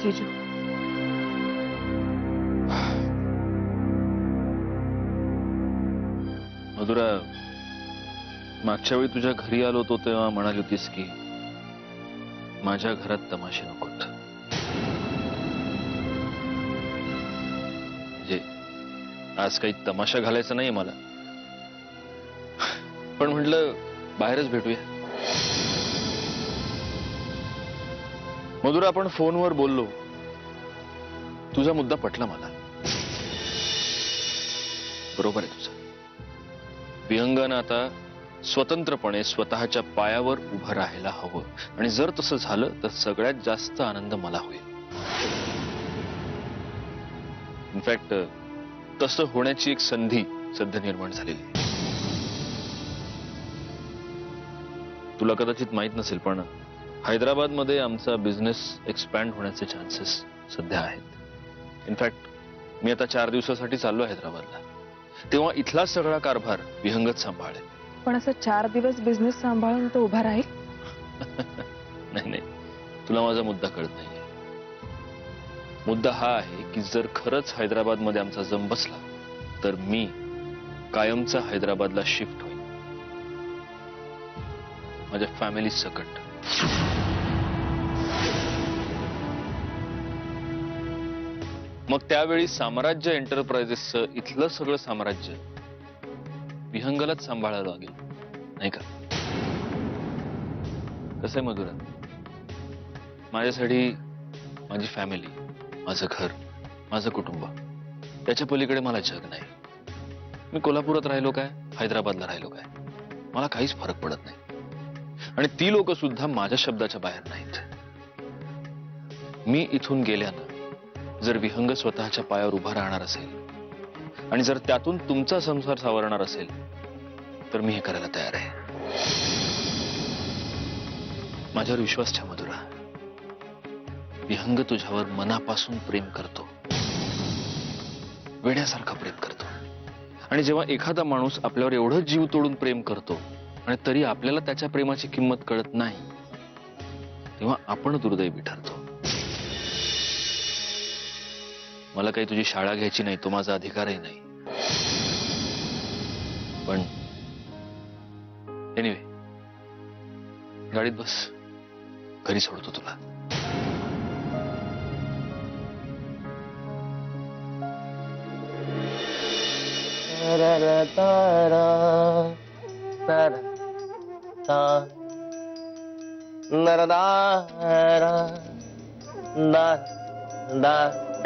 जीजू. मधुरा, मागच्या वेळी तुझ्या घरी आलो होतो तेव्हा म्हणाली होतीस की माझ्या घरात तमाशे नकोत. म्हणजे आज काही तमाशा घालायचा नाहीये मला, पण म्हटलं बाहेरच भेटूया. मधुरा, आपण फोनवर बोललो, तुझा मुद्दा पटला मला. बरोबर आहे तुझं. विहंगानं आता स्वतंत्रपणे स्वतःच्या पायावर उभं राहायला हवं, आणि जर तसं झालं तर सगळ्यात जास्त आनंद मला होईल. इनफॅक्ट तसं होण्याची एक संधी सध्या निर्माण झालेली आहे. तुला कदाचित माहित नसेल, पण हैदराबादमध्ये आमचा बिझनेस एक्सपॅन्ड होण्याचे चान्सेस सध्या आहेत. इनफॅक्ट मी आता 4 दिवसासाठी चाललो हैदराबादला, तेव्हा इथला सगळा कारभार विहंगच सांभाळेल. पण असं 4 दिवस बिझनेस सांभाळून तो उभा राहील? नाही नाही, तुला माझा मुद्दा कळत नाहीये. मुद्दा हा आहे की जर खरंच हैदराबादमध्ये आमचा जम बसला तर मी कायमचा हैदराबादला शिफ्ट होईन, माझ्या फॅमिली सकट. मग त्यावेळी साम्राज्य एंटरप्राइजेसचं इथलं सगळं साम्राज्य विहंगलाच सांभाळायला लागेल, नाही का? कसं आहे मधुरा, माझ्यासाठी माझी फॅमिली, माझं घर, माझं कुटुंब, त्याच्या पलीकडे मला जग नाही. मी कोल्हापुरात राहिलो काय, हैदराबादला राहिलो काय, मला काहीच फरक पडत नाही. आणि ती लोक सुद्धा माझ्या शब्दाच्या बाहेर नाहीत. मी इथून गेल्यानं जर विहंग स्वतःच्या पायावर उभा राहणार असेल आणि जर त्यातून तुमचा संसार सावरणार असेल तर मी हे करायला तयार आहे. माझ्यावर विश्वास ठेव मधुरा. विहंग तुझ्यावर मनापासून प्रेम करतो, वेड्यासारखा प्रेम करतो. आणि जेव्हा एखादा माणूस आपल्यावर एवढं जीव तोडून प्रेम करतो आणि तरी आपल्याला त्याच्या प्रेमाची किंमत कळत नाही, तेव्हा आपण दुर्दैवी ठरतो. मला काही तुझी शाळा घ्यायची नाही, तो माझा अधिकारही नाही. पण एनिवे, गाडीत बस, घरी सोडतो तुला.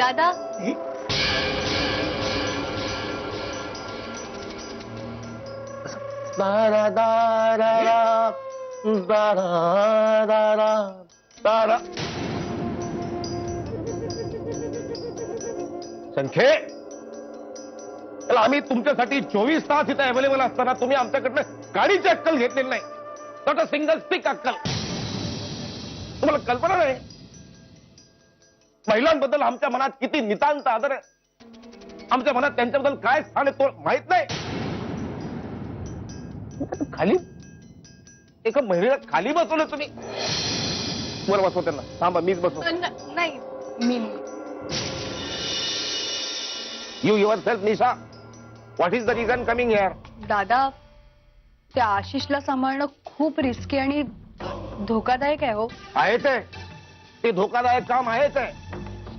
दादा, संखे, आम्ही तुमच्यासाठी 24 तास इथे अवेलेबल असताना तुम्ही आमच्याकडनं गाडीची अक्कल घेतलेली नाही. नॉट अ सिंगल स्टिक अक्कल. तुम्हाला कल्पना नाही महिलांबद्दल आमच्या मनात किती नितांत आदर आहे. आमच्या मनात त्यांच्याबद्दल काय स्थान आहे तो माहित नाही. खाली एका महिलेला खाली बसवलं तुम्ही. वर बसव त्यांना. थांबा, मीच बसव. नाही, me you yourself Nisha, what is the reason coming here? दादा, त्या आशिषला सांभाळणं खूप रिस्की आणि धोकादायक आहे. हो, आहेच आहे, ते धोकादायक काम आहेच आहे.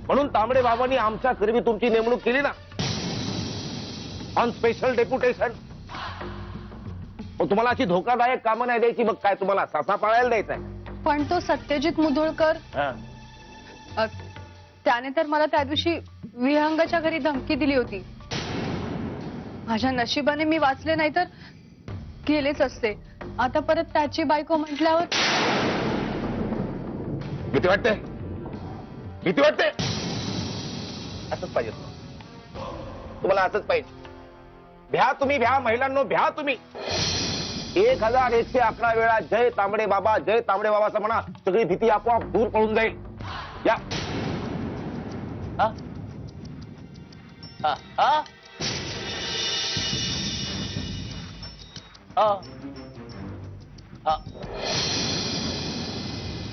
म्हणून तांबडे बाबांनी आमच्या करवी तुमची नेमणूक केली ना, ऑन स्पेशल डेप्युटेशन. तुम्हाला अशी धोकादायक कामं नाही द्यायची. मग काय तुम्हाला सासा पाळायला द्यायचा आहे? पण तो सत्यजित मुधोळकर, त्याने तर मला त्या दिवशी विहंगाच्या घरी धमकी दिली होती. माझ्या नशिबाने मी वाचले, नाही तर गेलेच असते. आता परत त्याची बायको म्हटल्यावर भीती वाटते, भीती वाटते. असंच पाहिजे तुम्हाला, असंच पाहिजे. भ्या तुम्ही, भ्या महिलांनो, भ्या तुम्ही. 1111 वेळा जय तांबडे बाबा, जय तांबडे बाबाचं म्हणा. सगळी भीती आपोआप दूर पळून जाईल. या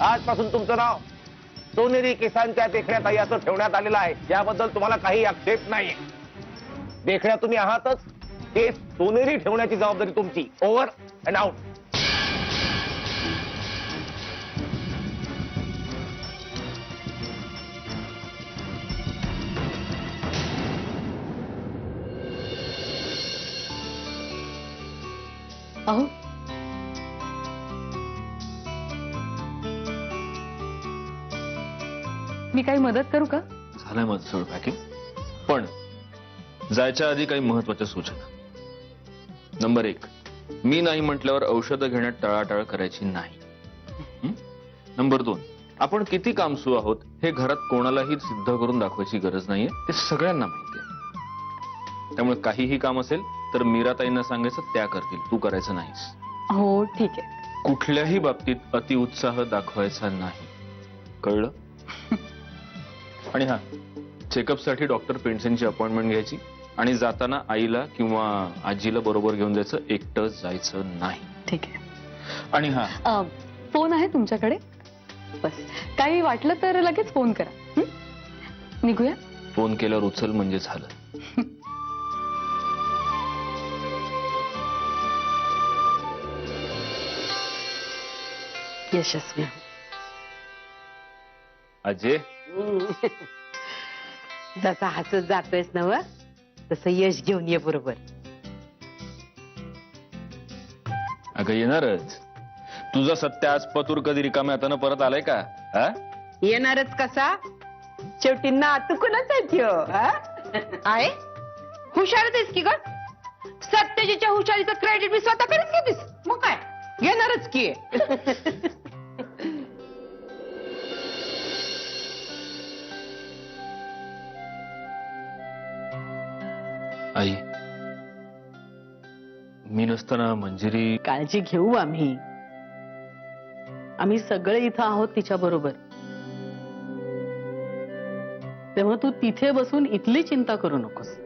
आजपासून तुमचं नाव सोनेरी केसांच्या देखण्यात आई असं ठेवण्यात आलेलं आहे, याबद्दल तुम्हाला काही आक्षेप नाहीये. देखण्या तुम्ही आहातच, ते सोनेरी ठेवण्याची जबाबदारी तुमची. Over and out. अहो मी काही मदत करू का? झालंय माझं सगळं पॅकिंग, पण जायच्या आधी काही महत्वाच्या सूचना. नंबर 1, मी नाही म्हटल्यावर औषधं घेण्यात टाळाटाळ करायची नाही. नंबर 2, आपण किती कामसू आहोत हे घरात कोणालाही सिद्ध करून दाखवायची गरज नाहीये, ते सगळ्यांना माहितीये. त्यामुळे काहीही काम असेल तर मीराताईंना सांगायचं, त्या करतील, तू करायचं नाहीस. हो ठीक आहे. कुठल्याही बाबतीत अतिउत्साह दाखवायचा नाही, कळलं? आणि हा, चेकअपसाठी डॉक्टर पेंडसेंची अपॉइंटमेंट घ्यायची आणि जाताना आईला किंवा आजीला बरोबर घेऊन जायचं, एकटं जायचं नाही. ठीक आहे. आणि हा, फोन आहे तुमच्याकडे? बस काही वाटलं तर लगेच फोन करा. निघूया. फोन केल्यावर उचल म्हणजे झालं. यशस्वी. अजय, जसा हसत जातोयस ना व, तसं यश घेऊन ये बरोबर. अगं येणारच. तुझा सत्य आज पतूर कधी रिकाम्या हातानं परत आलाय का? हा? येणारच कसा, शेवटी नातुकूनच आहे त्यो. आहे हुशारच आहेस की ग. सत्यजीच्या हुशारीचं क्रेडिट मी स्वतःकडेच घेतीस, मग काय येणारच की. आई, मी नसताना मंजिरी. काळजी घेऊ आम्ही. आम्ही सगळे इथं आहोत तिच्या बरोबर. तेव्हा तू तिथे बसून इथली चिंता करू नकोस.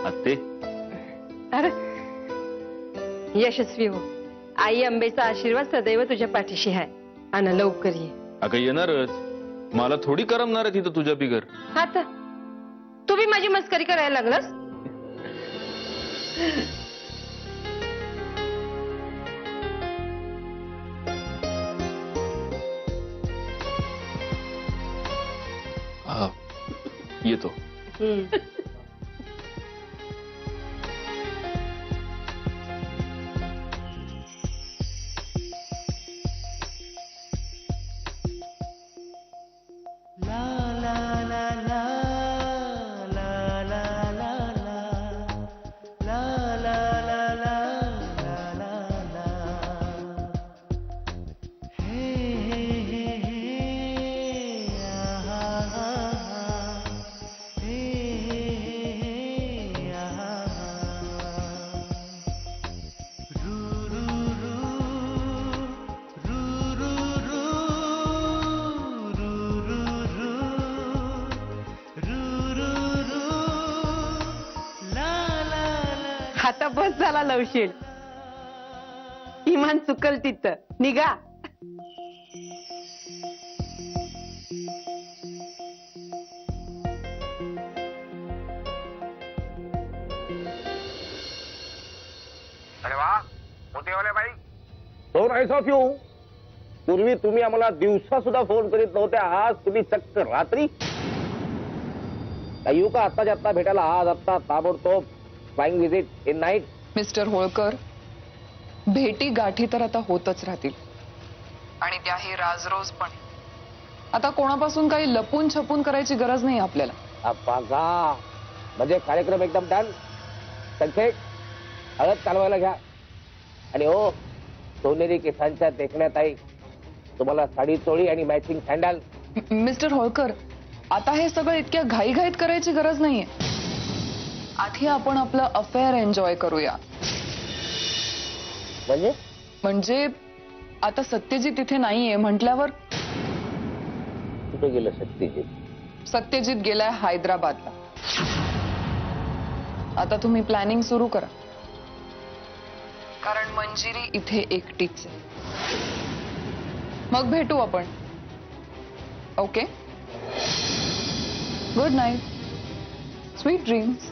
आत्ते, अरे यशस्वी हो. आई अंबेचा आशीर्वाद सदैव तुझ्या पाठीशी आहे. आणि लवकर ये. अगं येणारच. मला थोडी करमणार आहे तिथं तुझ्या बिगर. आता तू बी माझी मस्करी करायला लागलास. हा, येतो. आता बस झाला लवशील. इमान चुकल तिथं निघा. अरे वा, मोठेवाले बाई. So nice of you. पूर्वी तुम्ही आम्हाला दिवसा सुद्धा फोन करीत नव्हते, आज तुम्ही चक्क रात्री. येऊ का आत्ताच्या आत्ता भेटायला? आज आत्ता ताबडतोब flying visit in night. Mister Holkar, भेटी गाठी तर आता होतच राहतील आणि त्याही राजरोज पण. आता कोणापासून काही लपून छपून करायची गरज नाही आपल्याला. बघा, म्हणजे कार्यक्रम एकदम डन. संकेत हळद कालवायला घ्या. आणि हो, सोनेरी केसांच्या देखण्यात आई तुम्हाला साडी चोळी आणि मॅचिंग सँडल. मिस्टर होळकर, आता हे सगळं इतक्या घाईघाईत करायची गरज नाहीये. आधी आपण आपलं अफेअर एन्जॉय करूया. म्हणजे आता सत्यजित इथे नाहीये म्हटल्यावर. कुठे गेलं सत्यजित? सत्यजित गेलाय हैदराबादला. आता तुम्ही प्लॅनिंग सुरू करा, कारण मंजिरी इथे एकटीच आहे. मग भेटू आपण. Okay, good night, sweet dreams.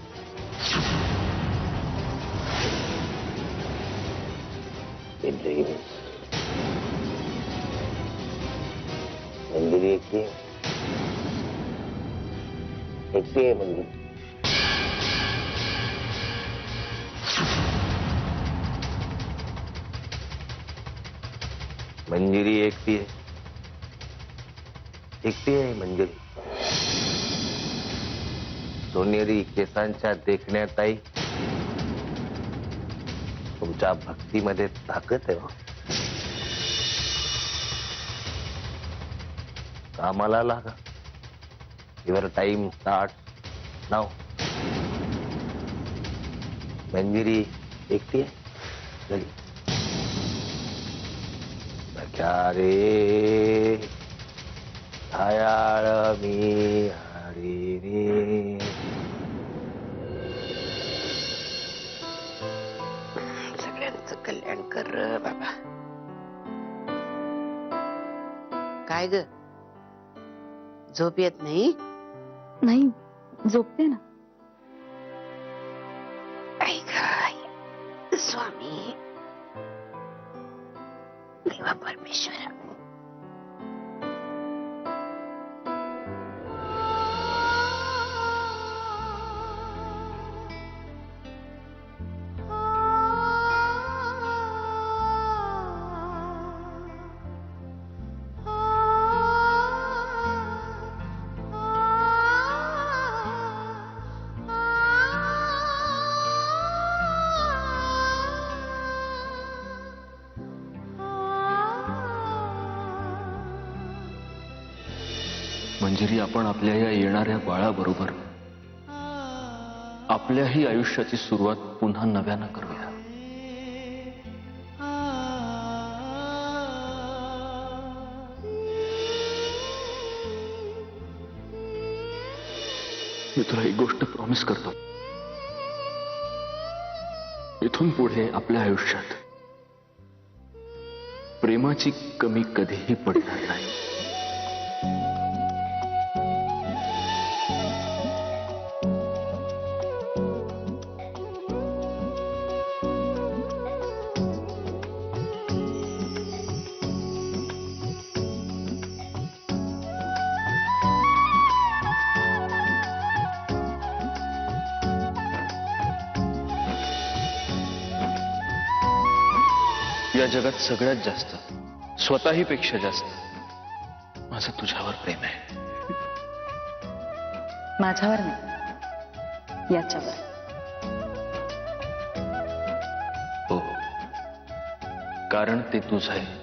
मंदिरी एकटी आहे मंदिर. मंजिरी एकटी आहे. एकटी आहे मंजिरी. सोनेरी केसांच्या देखण्यात आई तुमच्या भक्तीमध्ये ताकद आहे. कामाला लागा. युअर टाइम स्टार्ट नाव. मंजिरी एकटी आहे घरी. क्या रे छायाळ मी हरी रे. सगळ्यांचं कल्याण कर बाबा. काय ग, झोप येत नाही? नाही, झोपते ना. ऐक स्वामी देवा परमेश्वरा, मंजिरी, आपण आपल्या या येणाऱ्या बाळाबरोबर आपल्याही आयुष्याची सुरुवात पुन्हा नव्यानं करूया. मी तुला एक गोष्ट प्रॉमिस करतो. इथून पुढे आपल्या आयुष्यात प्रेमाची कमी कधीही पडणार नाही. या जगात सगळ्यात जास्त, स्वतःही पेक्षा जास्त माझं तुझ्यावर प्रेम आहे. माझ्यावर नाही, याच्यावर. हो, कारण ते तुझं आहे.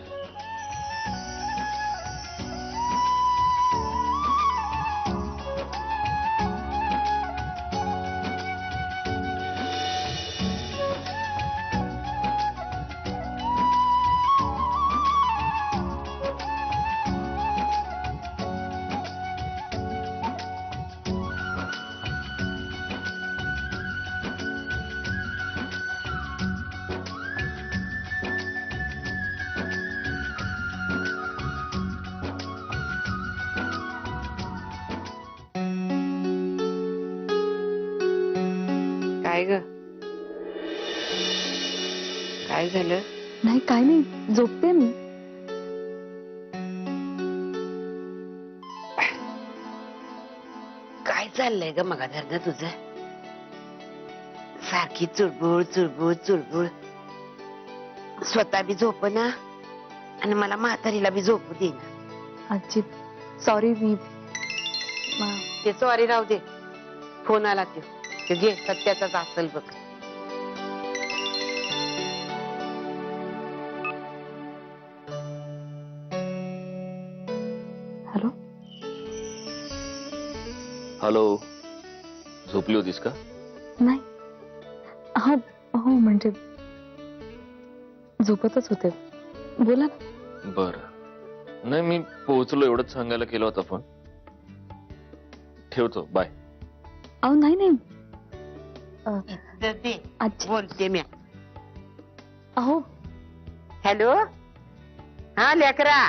काय ग, काय झालं? नाही, काय नाही, झोपते मी. काय चाललंय ग मगा धरणं तुझं? सारखी चुळबुळ चुळबुळ चुळबुळ. स्वतः बी झोप ना आणि मला म्हातारीला बी झोपू दे ना. आजी सॉरी. मी ते सॉरी राहू दे. फोन आला तो घे, सत्याचाच असेल बघ. हॅलो, झोपली होतीस का? नाही. हा हो, म्हणजे झोपतच होते. बोला ना. बर, नाही मी पोहोचलो एवढंच सांगायला केला होता फोन. ठेवतो, बाय. अहो नाही नाही. दे अच्छा. बोलते मी. अहो हॅलो, हा लेकरा,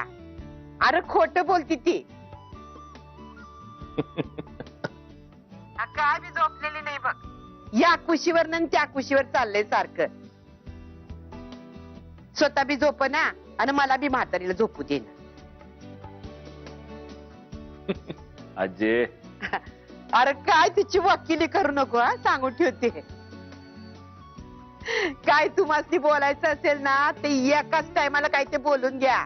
अरे खोट बोलती ती. हा, काय बी झोपलेली नाही बघ. या कुशीवर न त्या कुशीवर चाललंय सारखं. स्वतः बी झोप ना आणि मला बी म्हातारीला झोपू दे ना. अजय, अरे काय तिची वकिली करू नको, हा सांगून ठेवते. काय तुम्हाला बोलायचं असेल ना ते एकाच टायमाला काय ते बोलून घ्या.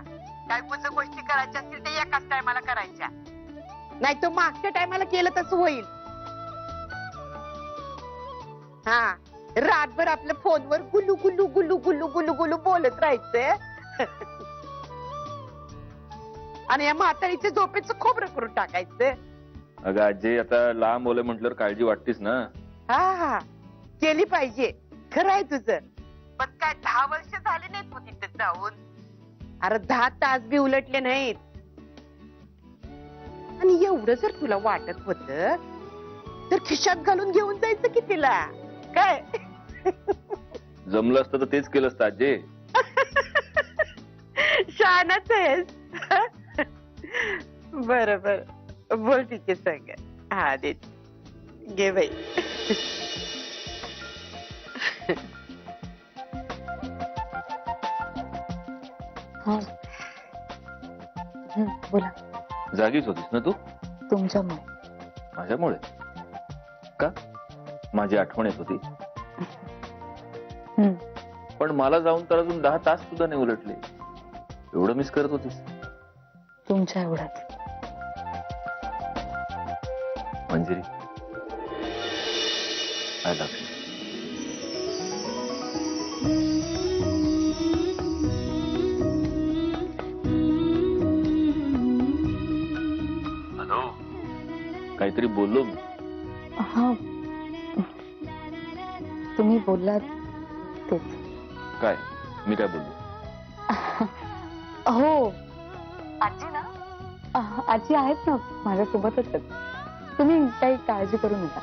काय कोणत्या गोष्टी करायच्या असतील ते एकाच टायमाला करायच्या, नाही तो मागच्या टायमाला केलं तसं होईल. हा, रातभर आपल्या फोनवर गुलू गुलू गुलू गुलू गुलू गुलू बोलत राहायचं आणि या म्हातारीच्या झोपेचं खोबरं करून टाकायचं. अगं अजय, आता लांब ओले म्हटल्यावर काळजी वाटतेस ना. हा हा, केली पाहिजे, खरं आहे तुझं. पण काय 10 वर्ष झाले नाहीत तू तिथे जाऊन. अरे 10 तास बी उलटले नाहीत. आणि एवढं जर तुला वाटत होत तर खिशात घालून घेऊन जायचं की तिला काय. जमलं असतं तर तेच केलं असतं अजय. शहाणाच आहेस. बर बर, बोल तिचे संग. हा दे, घे बाई. हा. बोला. जागीच होतीस ना तू? तुमच्यामुळे. माझ्यामुळे का? माझी आठवण येत होती. पण मला जाऊन तर अजून 10 तास सुद्धा नाही उलटले. एवढं मिस करत होतीस? तुमच्या एवढ्यात. Manjiri, I love you. Hello, काहीतरी बोललो मी. हा, तुम्ही बोललात तेच. काय? मी काय बोललो? हो, आजी ना. आजी आहेत ना माझ्यासोबतच आहेत. तुम्ही काही काळजी करू नका.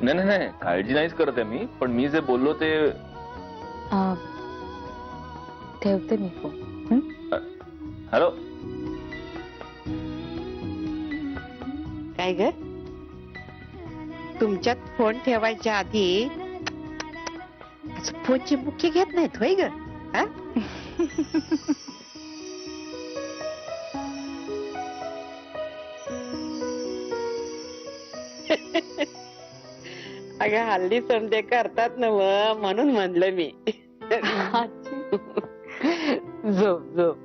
नाही नाही नाही, काळजी नाहीच करत आहे मी. पण मी जे बोललो ते. ठेवते मी फोन. हॅलो. काय ग, तुमच्यात फोन ठेवायच्या आधी फोनची मुख्य घेत नाहीत होय ग? हा? अगं हल्ली समजे करतात ना, म्हणून म्हणलं मी. आजी. झोप झोप.